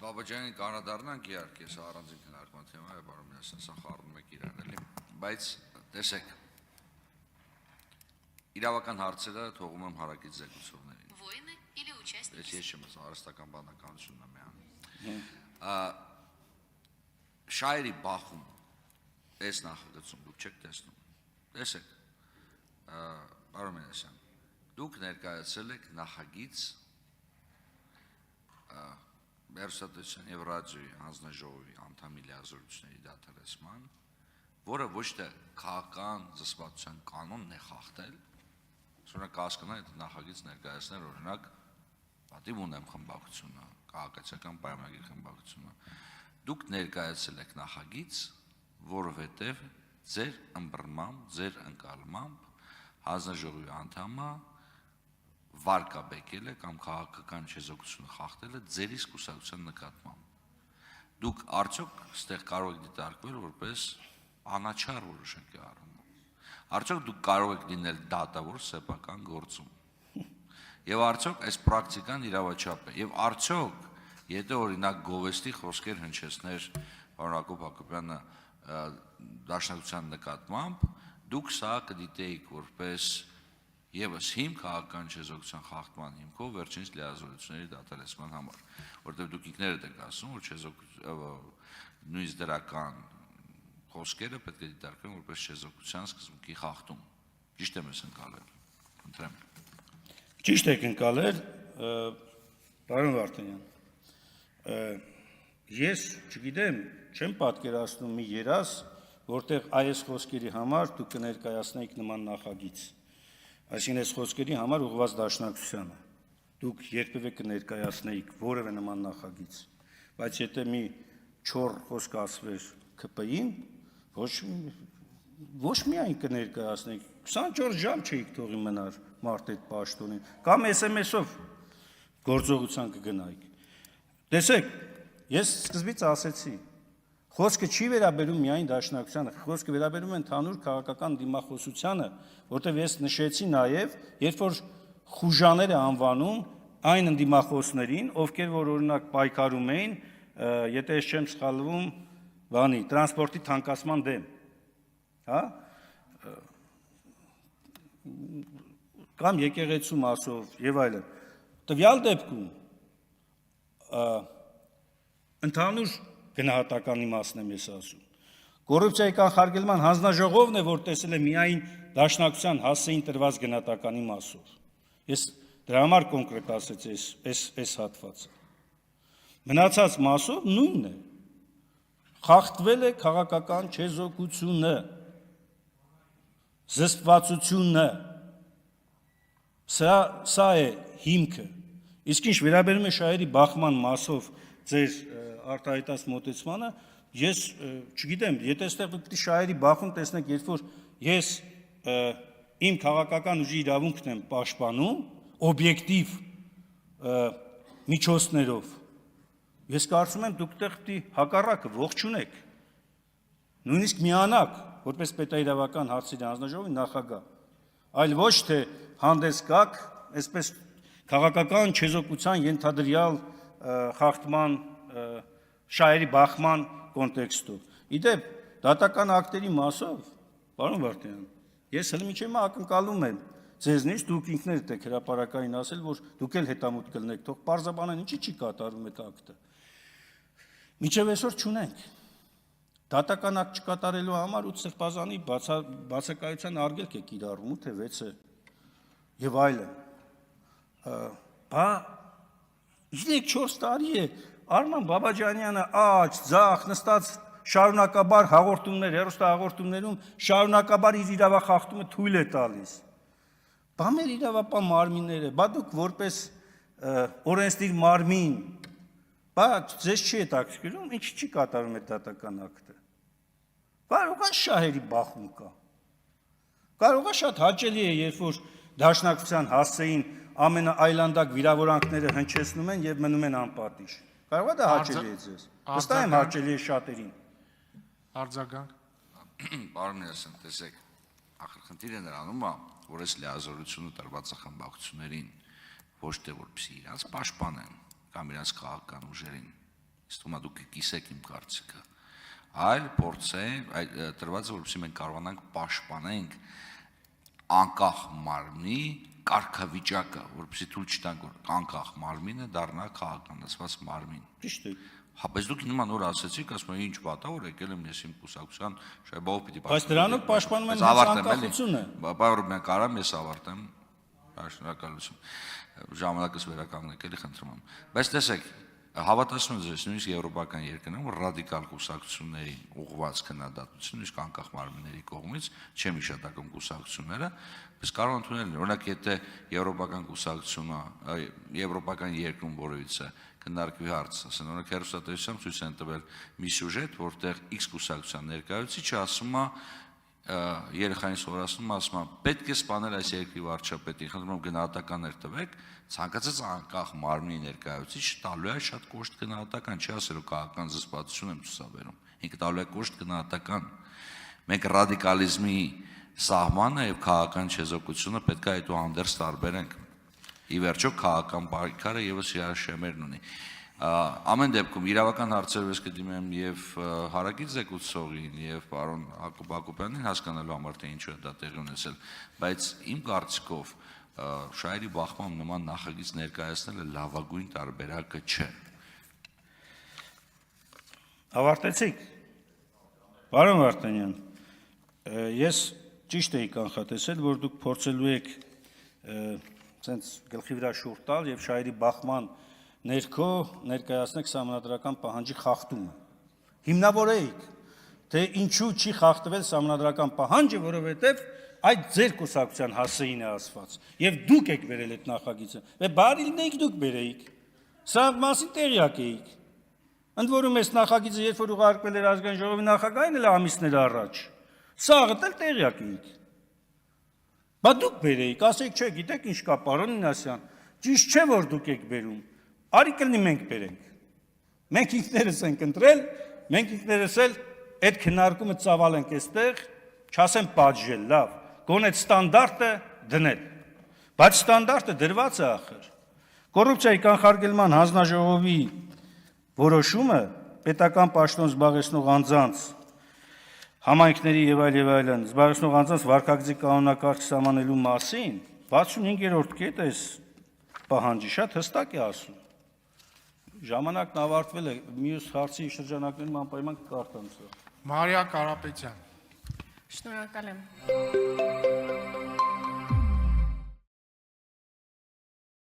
Բաբաջանին կանրադառնանք իհարկե, սա առանձին քննարկման թեմա է, պարոն Մինասյան, սա խառնում եք իրար էլի, բայց տեսեք, իրավական հարցերը թողում եմ հարակից զեկուցողներին։ Ես չեմ ասում, արհեստական բանականությունն եմ անում։ Շայրի բախում, այս նախագծում դուք չեք տեսնում։ Տեսեք, պարոն Մինասյան, դուք ներկայացրել եք նախագիծ Հեռուստատեսության և ռադիոյի հանձնաժողովի անդամ լիազորությունների դադարեցման, որը ոչ թե քաղաքական զսպվածության կանոնն է խախտել, օրինակ կհասկանա այդ նախագիծ ներկայացնել, օրինակ պատիվ ունեմ խմբակցությունը, քաղաքացիական պայմանագիր խմբակցությունը, դուք ներկայացրել եք նախագիծ, որովհետև ձեր ըմբռնմամբ, ձեր ընկալմամբ հանձնաժողովի անդամը վարկաբեկել է կամ քաղաքական չեզոքությունը խախտել է ձեր իսկ կուսակցության նկատմամբ։ Դուք արդյոք ստեղ կարող եք դիտարկվել որպես անաչառ որոշակի առումով։ Արդյոք դուք կարող եք լինել դատավոր սեփական գործում։ Եվ արդյոք այս պրակտիկան իրավաչափ է։ Եվ արդյոք, եթե օրինակ գովեստի խոսքեր հնչեցներ պարոն Հակոբ Հակոբյանը դաշնակցության նկատմամբ, դուք սա կդիտեիք որպես Եվս հիմք քաղաքական չեզոքության խախտման հիմքով վերջինիս լիազորությունների դադարեցման համար, որտեղ դուք ինքներդ եք ասում, որ նույնիսկ դրական խոսքերը պետք է դիտարկվեն որպես չեզոքության սկզբունքի խախտում։ Ճիշտ եմ ես ընկալել, խնդրեմ։ Ճիշտ եք ընկալել, պարոն Վարդանյան, ես չգիտեմ, չեմ պատկերացնում մի երազ, որտեղ այս խոսքերի համար դուք կներկայացնեիք նման նախագիծ։ Այսինքն այս խոսքերի համար ուղղված դաշնակցությանը դուք երբևէ կներկայացնեիք որևէ նման նախագիծ, բայց եթե մի չոր խոսք ասվեր ԿՊ-ին, ոչ միայն կներկայացնեիք, 24 ժամ չէիք թողի մնար մարդ այդ պաշտոնին, կամ SMS-ով գործողության կգնայիք։ Տեսեք, ես սկզբից ասեցի, խոսքը չի վերաբերում միայն դաշնակցությանը, խոսքը վերաբերում է ընդհանուր քաղաքական դիմախոսությանը, որտեղ ես նշեցի նաև, երբ որ խուժաներ է անվանում այն ընդդիմախոսներին, ովքեր որ օրինակ պայքարում էին, եթե ես չեմ սխալվում, տրանսպորտի թանկացման դեմ, հա, կամ եկեղեցու մասով եւ այլն։ Տվյալ դեպքում ընդհանուր գնահատականի մասն եմ ես ասում։ Կոռուպցիայի կանխարգելման հանձնաժողովն է, որ տեսել է միայն դաշնակցության հասցեին տրված գնահատականի մասով։ Ես դրա համար կոնկրետ ասեցի այս հատվածը։ Մնացած մասով նույնն է։ Խախտվել է քաղաքական չեզոքությունը, զսպվածությունը։ Սա է հիմքը։ Իսկ ինչ վերաբերում է շահերի բախման մասով ձեր արտահայտած մոտեցմանը, ես չգիտեմ, եթե այստեղ պետք է շահերի բախում տեսնեք, երբ որ ես իմ քաղաքական ուժի իրավունքն եմ պաշտպանում, օբյեկտիվ միջոցներով, ես կարծում եմ դուք տեղ պետք է հակառակը ողջունեք, նույնիսկ միանաք, որպես պետաիրավական հարցերի հանձնաժողովի նախագահ, այլ ոչ թե հանդես գաք, այսպես քաղաքական չեզոքության ենթադրյալ խախտման շահերի բախման կոնտեքստով։ Իդեպ դատական ակտերի մասով, պարոն Վարդանյան, ես հենց միջև ակնկալում եմ ձեզնից, դուք ինքներդ եք հրապարակային ասել, որ դուք էլ հետամուտ կլինեք, թող պարզաբանեն ինչի չի կատարում այդ ակտը։ Միջև այսօր չունենք։ Դատական ակտ չկատարելու համար 8 սրբազանի բացակայության արգելք է կիրառում, 8 է 6 է եւ այլն։ Բա 3-4 տարի է Արման Բաբաջանյանը աջ, ձախ նստած շարունակաբար հաղորդումներ, հեռուստահաղորդումներում շարունակաբար իր իրավախախտումը թույլ է տալիս։ Բա մեր իրավապահ մարմինները, բա դուք որպես օրենսդիր մարմին, բա ձեզ չի հետաքրքրում, ինչ չի կատարում այդ դատական ակտը։ Կարող է շահերի բախում կա։ Կարող է շատ հաճելի է, երբ որ դաշնակցության հասցեին ամենաայլանդակ վիրավորանքները հնչեցնում են եւ մնում են անպատիժ։ Կարող է դա հաճելի է ձեզ։ Վստահ եմ հաճելի է շատերին։ Արձագանք։ Պարոն Մինասյան, տեսեք, ախր խնդիրը նրանում է, որ այս լիազորությունը տրված է խմբակցություններին, ոչ թե որպեսզի իրանց պաշտպանեն կամ իրանց քաղաքական ուժերին, Իսկ ումա դուք կիսեք իմ կարծիքը, այլ փորձենք տրված է, որպեսզի մենք կարողանանք պաշտպանենք անկախ մարմնի կարգավիճակը, որպեսզի թույլ չտանք, որ անկախ մարմինը դառնա քաղաքականացված մարմին։ Ճիշտ է։ Հա, բայց դուք նման օր ասացիք, ասում եք, ինչ պատա, որ եկել եմ ես իմ կուսակցության շայբով պիտի Բայց դրանով պաշտպանում են անկախությունը։ Բայց մենք կարամ ես ավարտեմ, շնորհակալություն։ Ժամանակս վերականգնեք, էլի խնդրում եմ։ Բայց տեսեք, հավատացնում եմ ձեզ, նույնիսկ եվրոպական երկրներում ռադիկալ կուսակցություններին ուղղված քննադատություն, իսկ անկախ մարմինների կողմից չեմ հիշատակում կուսակցությունները, բայց կարող են ընդունել, օրինակ, եթե եվրոպական կուսակցությունը, եվրոպական երկրում որևիցե քննարկվի հարց, ասեն, օրինակ հեռուստատեսությամբ ցույց են տվել մի սյուժետ, որտեղ X կուսակցության ներկայացուցիչը ասում է երեխային սովորացնում, ասում է, պետք է սպանել այս երկրի վարչապետին, խնդրում եմ գնահատականներ տվեք, ցանկացած անկախ մարմնի ներկայացուցիչ տալու է շատ կոշտ գնահատական, չի ասելու քաղաքական զսպվածություն եմ ցուսաբերում, ինքը տալու է կոշտ գնահատական։ Մենք ռադիկալիզմի սահմանը եւ քաղաքական չեզոքությունը պետք է այդուհանդերձ տարբերենք։ Ի վերջո քաղաքական պայքարը եւս իր շեմերն ունի։ Ամեն դեպքում իրավական հարցերով ես կդիմեմ եւ հարակից զեկուցողին եւ պարոն Հակոբ Հակոբյանին հասկանալու համար թե ինչու է դա տեղի ունեցել, բայց իմ կարծիքով շահերի բախման նման նախագիծ ներկայացնելը լավագույն տարբերակը չէ։ Ավարտեցիք։ Պարոն Վարդանյան, ես ճիշտ էի կանխատեսել, որ դուք փորձելու եք ցենց գլխի վրա շուրջ տալ եւ շահերի բախման ներքո ներկայացնեք սահմանադրական պահանջի խախտումը։ Հիմնավորեիք, թե ինչու չի խախտվել սահմանադրական պահանջը, որովհետեւ այդ ձեր կուսակցության հասեին է ասված եւ դուք եք վերել այդ նախագիծը։ Բայց բարի լինեիք դուք բերեիք։ Սա մասին տեղյակ էիք։ Ընդ որում այս նախագիծը երբ որ ուղարկվել էր ազգային ժողովի նախագահին էլ ամիսներ առաջ, սաղդ էլ տեղյակ էիք։ Բա դուք բերեիք, ասեք, չէ, գիտեք ինչ կա, պարոն Մինասյան, ճիշտ չէ որ դուք եք բերում։ Արի կլինի մենք բերենք։ Մենք ինքներս ենք ընտրել, մենք ինքներս էլ այդ քննարկումը ծավալենք այստեղ, չասեմ պատժել, լավ, գոնե ստանդարտը դնել։ Բայց ստանդարտը դրված է ախր։ Կոռուպցիայի կանխարգելման հանձնաժողովի որոշումը պետական պաշտոն զբաղեցնող անձանց համայնքների եւ այլն զբաղեցնող անձանց վարկագծի կանոնակարգ սահմանելու մասին 65-րդ կետ էս պահանջի շատ հստակ է ասում։ Ժամանակն ավարտվել է, մյուս հարցի շրջանակներում անպայման կկարտամ սա։ Մարիա Կարապետյան։ Շնորհակալ եմ։